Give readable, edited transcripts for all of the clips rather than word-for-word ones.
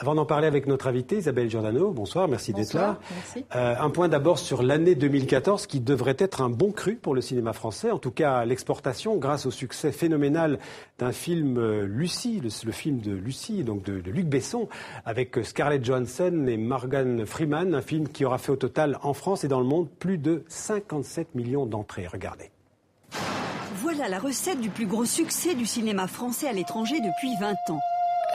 Avant d'en parler avec notre invitée, Isabelle Giordano, bonsoir, merci d'être là. Merci. Un point d'abord sur l'année 2014 qui devrait être un bon cru pour le cinéma français, en tout cas l'exportation grâce au succès phénoménal d'un film Lucie, le film de Lucie, donc de Luc Besson, avec Scarlett Johansson et Morgan Freeman, un film qui aura fait au total en France et dans le monde plus de 57 millions d'entrées. Regardez. Voilà la recette du plus gros succès du cinéma français à l'étranger depuis 20 ans.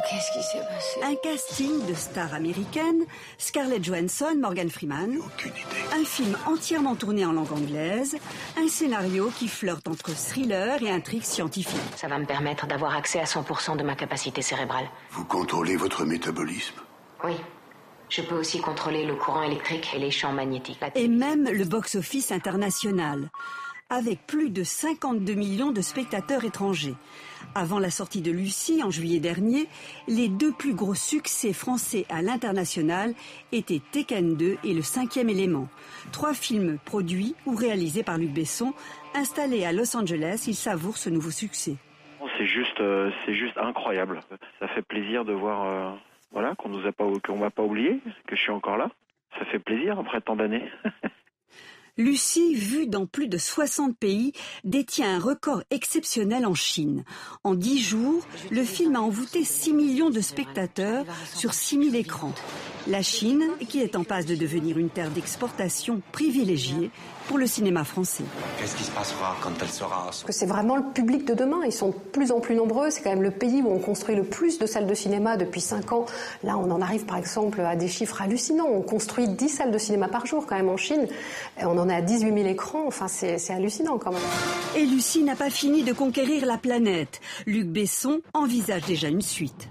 Qu'est-ce qui s'est passé? Un casting de stars américaines, Scarlett Johansson, Morgan Freeman, Aucune idée. un film entièrement tourné en langue anglaise, un scénario qui flirte entre thriller et intrigue scientifique. Ça va me permettre d'avoir accès à 100% de ma capacité cérébrale. Vous contrôlez votre métabolisme? Oui. Je peux aussi contrôler le courant électrique et les champs magnétiques. Et même le box-office international, avec plus de 52 millions de spectateurs étrangers. Avant la sortie de Lucie, en juillet dernier, les deux plus gros succès français à l'international étaient Tekken 2 et Le 5e élément. 3 films produits ou réalisés par Luc Besson. Installé à Los Angeles, il savoure ce nouveau succès. C'est juste incroyable. Ça fait plaisir de voir qu'on m'a pas oublié, que je suis encore là. Ça fait plaisir après tant d'années. Lucie, vue dans plus de 60 pays, détient un record exceptionnel en Chine. En 10 jours, le film a envoûté 6 millions de spectateurs sur 6 000 écrans. La Chine, qui est en passe de devenir une terre d'exportation privilégiée pour le cinéma français. Qu'est-ce qui se passera quand elle sera... C'est vraiment le public de demain. Ils sont de plus en plus nombreux. C'est quand même le pays où on construit le plus de salles de cinéma depuis 5 ans. Là, on en arrive par exemple à des chiffres hallucinants. On construit 10 salles de cinéma par jour quand même en Chine. Et on en est à 18 000 écrans. Enfin, c'est hallucinant quand même. Et Lucie n'a pas fini de conquérir la planète. Luc Besson envisage déjà une suite.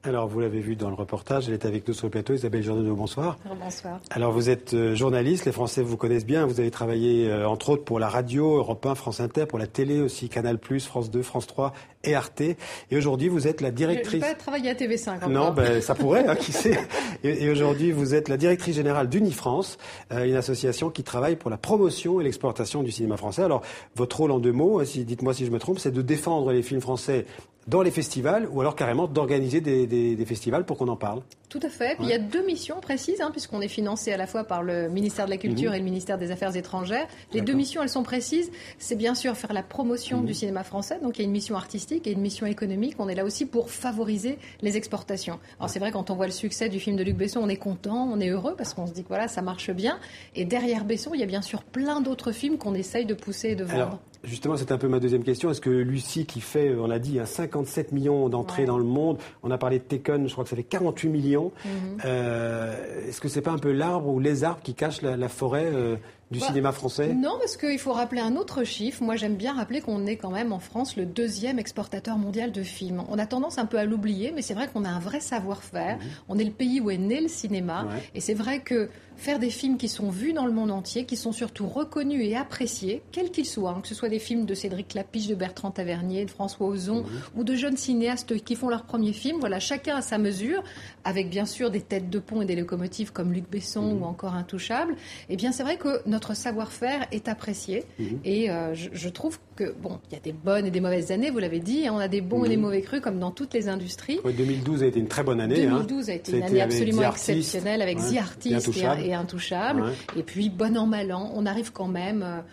Alors, vous l'avez vu dans le reportage, elle est avec nous sur le plateau. Isabelle Giordano, bonsoir. Bonsoir. Alors, vous êtes journaliste, les Français vous connaissent bien. Vous avez travaillé, entre autres, pour la radio, Europe 1, France Inter, pour la télé aussi, Canal+, France 2, France 3 et Arte. Et aujourd'hui, vous êtes la directrice... Je n'ai pas travaillé à TV5 encore. Non, ça pourrait, qui sait. Et aujourd'hui, vous êtes la directrice générale d'Unifrance, une association qui travaille pour la promotion et l'exportation du cinéma français. Alors, votre rôle en 2 mots, dites-moi si je me trompe, c'est de défendre les films français dans les festivals ou alors carrément d'organiser des festivals pour qu'on en parle. Tout à fait. Puis il y a 2 missions précises, puisqu'on est financé à la fois par le ministère de la Culture et le ministère des Affaires étrangères. Les 2 missions, elles sont précises. C'est bien sûr faire la promotion du cinéma français. Donc il y a une mission artistique et une mission économique. On est là aussi pour favoriser les exportations. Alors c'est vrai, quand on voit le succès du film de Luc Besson, on est content, on est heureux parce qu'on se dit que voilà, ça marche bien. Et derrière Besson, il y a bien sûr plein d'autres films qu'on essaye de pousser et de vendre. Alors, justement, c'est un peu ma deuxième question. Est-ce que Lucie, qui fait, on l'a dit, 57 millions d'entrées dans le monde, on a parlé de Tekken, je crois que ça fait 48 millions. Est-ce que c'est pas un peu l'arbre ou les arbres qui cachent la forêt du cinéma français? Non, parce qu'il faut rappeler un autre chiffre. Moi, j'aime bien rappeler qu'on est quand même en France le 2e exportateur mondial de films. On a tendance un peu à l'oublier, mais c'est vrai qu'on a un vrai savoir-faire. On est le pays où est né le cinéma. Et c'est vrai que faire des films qui sont vus dans le monde entier, qui sont surtout reconnus et appréciés, quels qu'ils soient, que ce soit des films de Cédric Clapiche, de Bertrand Tavernier, de François Ozon, ou de jeunes cinéastes qui font leur premier film, voilà, chacun à sa mesure, avec bien sûr des têtes de pont et des locomotives comme Luc Besson ou encore Intouchable. Eh bien, c'est vrai que notre savoir-faire est apprécié. Et je trouve que, il y a des bonnes et des mauvaises années, vous l'avez dit, on a des bons et des mauvais crus, comme dans toutes les industries. 2012 a été une très bonne année. 2012 a été une année absolument exceptionnelle, avec The Artist et Intouchable. Et puis, bon an, mal an, on arrive quand même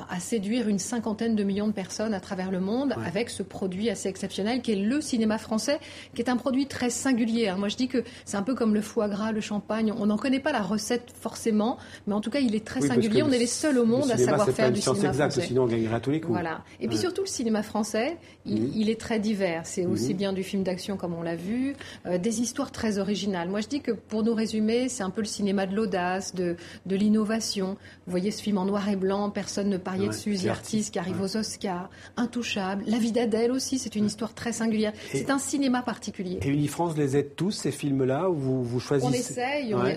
à séduire une 50aine de millions de personnes à travers le monde avec ce produit assez exceptionnel qui est le cinéma français, qui est un produit très singulier. Moi, je dis que c'est un peu comme le foie gras, le champagne. On n'en connaît pas la recette forcément, mais en tout cas, il est très singulier. On est les seuls au monde à savoir faire du cinéma français. Sinon, on gagnerait à tous les coups. Voilà. Et puis surtout, le cinéma français, il est très divers. C'est aussi bien du film d'action, comme on l'a vu, des histoires très originales. Moi, je dis que pour nous résumer, c'est un peu le cinéma de l'audace, de l'innovation. Vous voyez ce film en noir et blanc, personne ne pariait dessus, The Artist qui arrive aux Oscars, Intouchable, La vie d'Adèle aussi, c'est une histoire très singulière. C'est un cinéma particulier. Et Unifrance les aide tous, ces films-là, ou vous choisissez?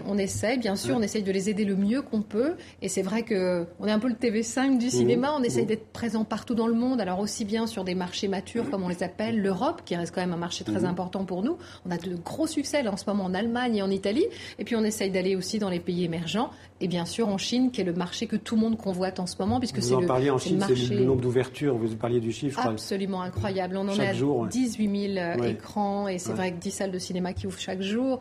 On essaye, bien sûr, on essaye de les aider le mieux qu'on peut. Et c'est vrai qu'on est un peu le TV5 du cinéma, on essaye d'être présent partout. partout dans le monde, alors aussi bien sur des marchés matures, comme on les appelle, l'Europe, qui reste quand même un marché très important pour nous. On a de gros succès là, en ce moment en Allemagne et en Italie. Et puis on essaye d'aller aussi dans les pays émergents. Et bien sûr en Chine, qui est le marché que tout le monde convoite en ce moment, puisque vous en parliez en Chine, marché... c'est le nombre d'ouvertures, vous parliez du chiffre. Absolument incroyable. On en chaque a jour, 18 000 écrans, et c'est vrai que 10 salles de cinéma qui ouvrent chaque jour.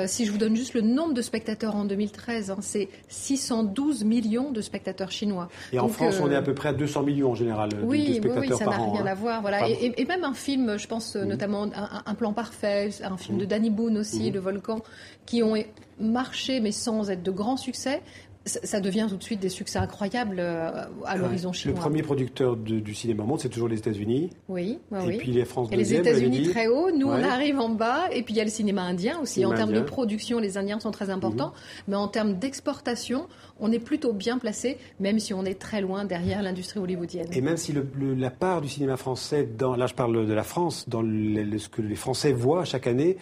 Si je vous donne juste le nombre de spectateurs en 2013, c'est 612 millions de spectateurs chinois. Et en France, on est à peu près à 200 millions en général de spectateurs ça par an. n'a rien à voir. Voilà. Et même un film, je pense notamment un plan parfait, un film de Danny Boone aussi, Le Volcan, qui ont marché mais sans être de grands succès. Ça devient tout de suite des succès incroyables à l'horizon chinois. Le premier producteur du cinéma au monde, c'est toujours les États-Unis. Oui. Et puis les France deuxième. Et les États-Unis très haut, nous on arrive en bas. Et puis il y a le cinéma indien aussi. En termes de production, les Indiens sont très importants. Mais en termes d'exportation, on est plutôt bien placé, même si on est très loin derrière l'industrie hollywoodienne. Et même si la part du cinéma français, là je parle de la France, dans ce que les Français voient chaque année,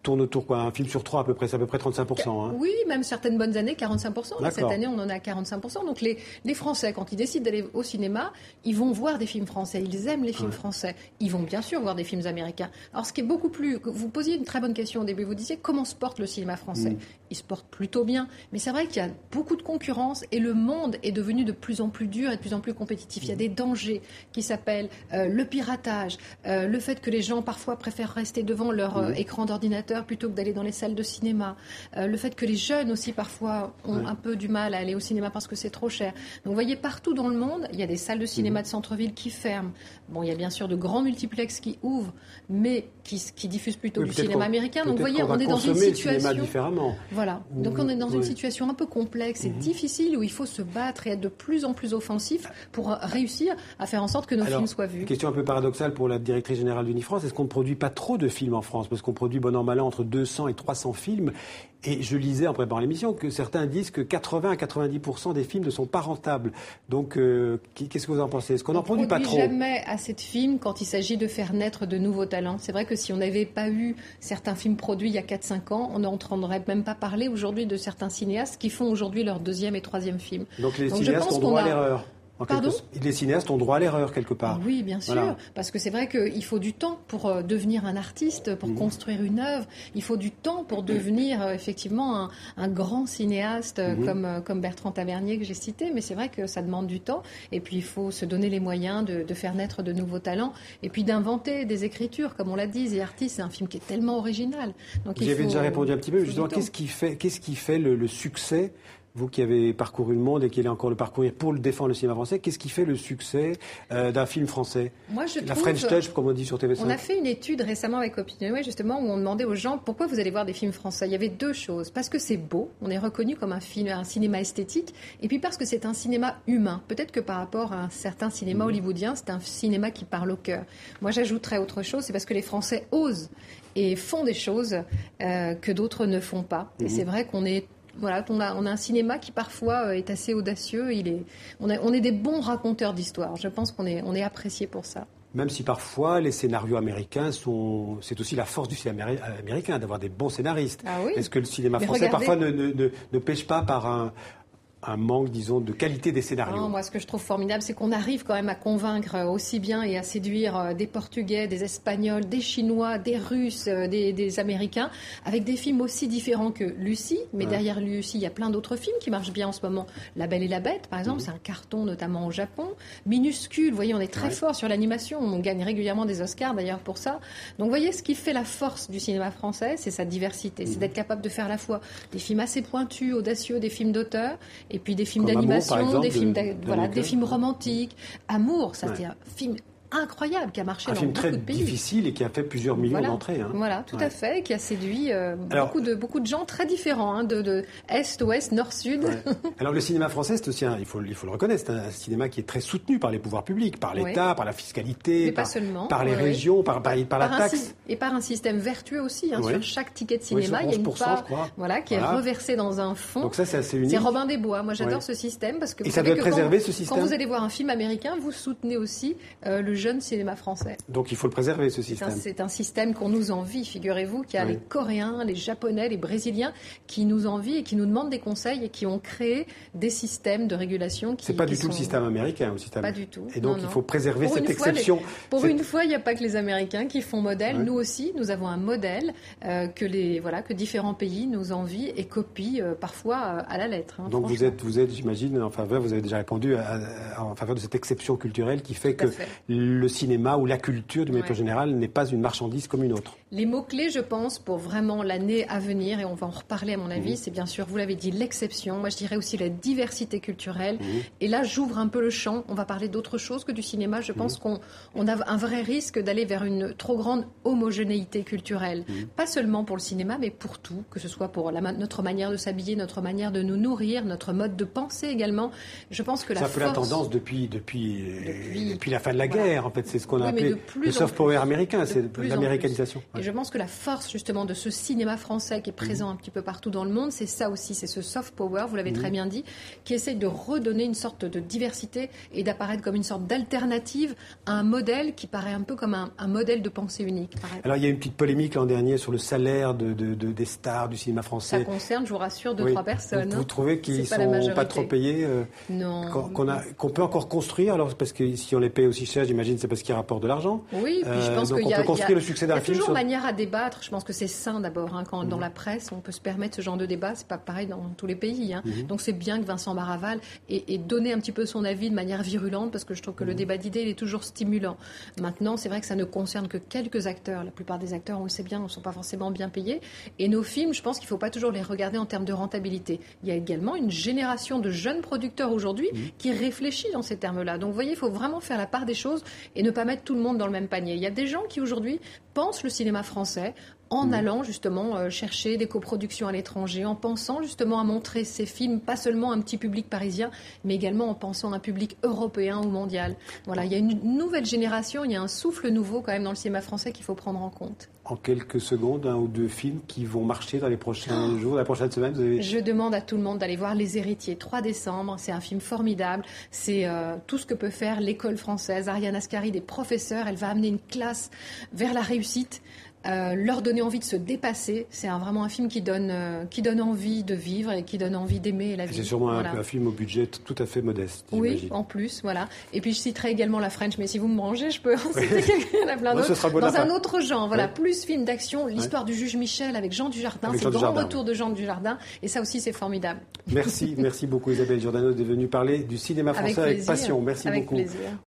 tourne autour un film sur 3 à peu près, c'est à peu près 35%. Hein. Oui, même certaines bonnes années, 45%. Là, cette année, on en est à 45%. Donc les Français, quand ils décident d'aller au cinéma, ils vont voir des films français. Ils aiment les films français. Ils vont bien sûr voir des films américains. Alors ce qui est beaucoup plus... Vous posiez une très bonne question au début. Vous disiez comment se porte le cinéma français. Il se porte plutôt bien. Mais c'est vrai qu'il y a beaucoup de concurrence et le monde est devenu de plus en plus dur et de plus en plus compétitif. Il y a des dangers qui s'appellent le piratage, le fait que les gens parfois préfèrent rester devant leur écran d'ordinateur plutôt que d'aller dans les salles de cinéma. Le fait que les jeunes aussi parfois ont un peu du mal à aller au cinéma parce que c'est trop cher. Donc vous voyez partout dans le monde, il y a des salles de cinéma de centre-ville qui ferment. Bon, il y a bien sûr de grands multiplexes qui ouvrent, mais qui diffusent plutôt du cinéma américain. Donc vous voyez, on est dans une situation différemment. Voilà. Donc on est dans une situation un peu complexe et difficile où il faut se battre et être de plus en plus offensif pour réussir à faire en sorte que nos films soient vus. Question un peu paradoxale pour la directrice générale d'Unifrance, est-ce qu'on ne produit pas trop de films en France? Parce qu'on produit bon an mal an entre 200 et 300 films. Et je lisais en préparant l'émission que certains disent que 80 à 90% des films ne sont pas rentables. Donc, qu'est-ce que vous en pensez? Est-ce qu'on n'en produit pas trop? On ne produit jamais assez de films quand il s'agit de faire naître de nouveaux talents. C'est vrai que si on n'avait pas eu certains films produits il y a 4-5 ans, on n'entendrait même pas parler aujourd'hui de certains cinéastes qui font aujourd'hui leur 2e et 3e film. Donc les cinéastes ont droit à l'erreur. Les cinéastes ont droit à l'erreur quelque part. Oui, bien sûr, parce que c'est vrai qu'il faut du temps pour devenir un artiste, pour construire une œuvre. Il faut du temps pour devenir effectivement un grand cinéaste comme Bertrand Tavernier que j'ai cité, mais c'est vrai que ça demande du temps. Et puis il faut se donner les moyens de faire naître de nouveaux talents et puis d'inventer des écritures, comme on l'a dit. The Artist, c'est un film qui est tellement original. Donc, vous avez déjà répondu un petit peu, justement, qu'est-ce qui fait le succès? Vous qui avez parcouru le monde et qui allez encore le parcourir pour défendre le cinéma français, qu'est-ce qui fait le succès d'un film français? Moi, je la trouve, French Touch, comme on dit sur TV5. On a fait une étude récemment avec Opinionway, justement, où on demandait aux gens pourquoi vous allez voir des films français. Il y avait 2 choses. Parce que c'est beau, on est reconnu comme un cinéma esthétique, et puis parce que c'est un cinéma humain. Peut-être que par rapport à un certain cinéma hollywoodien, c'est un cinéma qui parle au cœur. Moi, j'ajouterais autre chose, c'est parce que les Français osent et font des choses que d'autres ne font pas. Et c'est vrai qu'on est... Voilà, on a un cinéma qui parfois est assez audacieux. On est des bons raconteurs d'histoire. Je pense qu'on est apprécié pour ça. Même si parfois les scénarios américains c'est aussi la force du cinéma américain d'avoir des bons scénaristes. Ah oui. Est-ce que le cinéma français parfois ne pêche pas par un manque, disons, de qualité des scénarios? Non, moi, ce que je trouve formidable, c'est qu'on arrive quand même à convaincre aussi bien et à séduire des Portugais, des Espagnols, des Chinois, des Russes, des Américains, avec des films aussi différents que Lucie. Mais derrière Lucie, il y a plein d'autres films qui marchent bien en ce moment. La Belle et la Bête, par exemple, c'est un carton, notamment au Japon. Minuscule, vous voyez, on est très fort sur l'animation. On gagne régulièrement des Oscars, d'ailleurs, pour ça. Donc, vous voyez, ce qui fait la force du cinéma français, c'est sa diversité. C'est d'être capable de faire à la fois des films assez pointus, audacieux, des films d'auteur, et puis des films d'animation, des films romantiques. Amour, ça c'est un film incroyable qui a marché dans beaucoup de pays. Un film très difficile et qui a fait plusieurs millions d'entrées. Hein. Voilà, tout à fait, qui a séduit beaucoup de gens très différents, de Est, Ouest, Nord, Sud. Ouais. Alors le cinéma français, c'est aussi, il faut le reconnaître, c'est un cinéma qui est très soutenu par les pouvoirs publics, par l'État, par la fiscalité, par les régions, par la taxe. Et par un système vertueux aussi. Sur chaque ticket de cinéma, il y a une part qui est reversée dans un fonds. Donc ça, c'est assez unique. C'est Robin des Bois. Moi, j'adore ce système parce que vous savez que quand vous allez voir un film américain, vous soutenez aussi le jeune cinéma français. Donc il faut le préserver, ce système. C'est un système qu'on nous envie, figurez-vous, qu'il y a les Coréens, les Japonais, les Brésiliens qui nous envient et qui nous demandent des conseils et qui ont créé des systèmes de régulation c'est pas du tout le système américain, le système. Pas du tout. Et donc il faut préserver cette exception. Pour une fois, il n'y a pas que les Américains qui font modèle. Nous aussi, nous avons un modèle que différents pays nous envient et copient parfois à la lettre. Donc vous êtes, j'imagine, en faveur, vous avez déjà répondu en faveur de cette exception culturelle qui fait que le cinéma ou la culture, d'une manière générale, n'est pas une marchandise comme une autre. Les mots-clés, je pense, pour vraiment l'année à venir, et on va en reparler à mon avis, c'est bien sûr, vous l'avez dit, l'exception. Moi, je dirais aussi la diversité culturelle. Et là, j'ouvre un peu le champ. On va parler d'autre chose que du cinéma. Je pense qu'on a un vrai risque d'aller vers une trop grande homogénéité culturelle. Pas seulement pour le cinéma, mais pour tout, que ce soit pour notre manière de s'habiller, notre manière de nous nourrir, notre mode de penser également. Je pense que c'est un peu la tendance depuis la fin de la guerre, en fait. C'est ce qu'on a appelé le soft power américain, c'est l'américanisation. Et je pense que la force, justement, de ce cinéma français qui est présent un petit peu partout dans le monde, c'est ça aussi, c'est ce soft power, vous l'avez très bien dit, qui essaye de redonner une sorte de diversité et d'apparaître comme une sorte d'alternative à un modèle qui paraît un peu comme un modèle de pensée unique. Alors, il y a eu une petite polémique l'an dernier sur le salaire des stars du cinéma français. Ça concerne, je vous rassure, 2-3 personnes. Vous trouvez qu'ils ne sont pas trop payés Non. Qu'on peut encore construire, alors parce que si on les paye aussi cher, j'imagine, c'est parce qu'ils rapportent de l'argent. Oui, puis je pense donc on peut construire le succès d'un film. Il y a toujours manière à débattre. Je pense que c'est sain d'abord. Quand dans la presse, on peut se permettre ce genre de débat. C'est pas pareil dans tous les pays. Donc c'est bien que Vincent Maraval ait donné un petit peu son avis de manière virulente, parce que je trouve que le débat d'idées, il est toujours stimulant. Maintenant, c'est vrai que ça ne concerne que quelques acteurs. La plupart des acteurs, on le sait bien, ne sont pas forcément bien payés. Et nos films, je pense qu'il ne faut pas toujours les regarder en termes de rentabilité. Il y a également une génération de jeunes producteurs aujourd'hui qui réfléchit dans ces termes-là. Donc vous voyez, il faut vraiment faire la part des choses et ne pas mettre tout le monde dans le même panier. Il y a des gens qui aujourd'hui pensent le cinéma français en allant justement chercher des coproductions à l'étranger, en pensant justement à montrer ces films, pas seulement à un petit public parisien, mais également en pensant à un public européen ou mondial. Voilà, il y a une nouvelle génération, il y a un souffle nouveau quand même dans le cinéma français qu'il faut prendre en compte. En quelques secondes, 1 ou 2 films qui vont marcher dans les prochains jours, la prochaine semaine. Je demande à tout le monde d'aller voir Les Héritiers, 3 décembre. C'est un film formidable. C'est tout ce que peut faire l'école française. Ariane Ascari, des professeurs, elle va amener une classe vers la réussite. Leur donner envie de se dépasser. C'est vraiment un film qui donne envie de vivre et qui donne envie d'aimer la vie. C'est sûrement un film au budget tout à fait modeste. Oui, en plus, voilà. Et puis je citerai également La French, mais si vous me rangez, je peux en citer quelqu'un, plein d'autres. Dans un autre genre, voilà, plus film d'action, l'histoire du juge Michel avec Jean Dujardin, c'est le grand retour de Jean Dujardin, et ça aussi c'est formidable. Merci beaucoup Isabelle Giordano d'être venue parler du cinéma français avec passion. Merci beaucoup. Avec plaisir.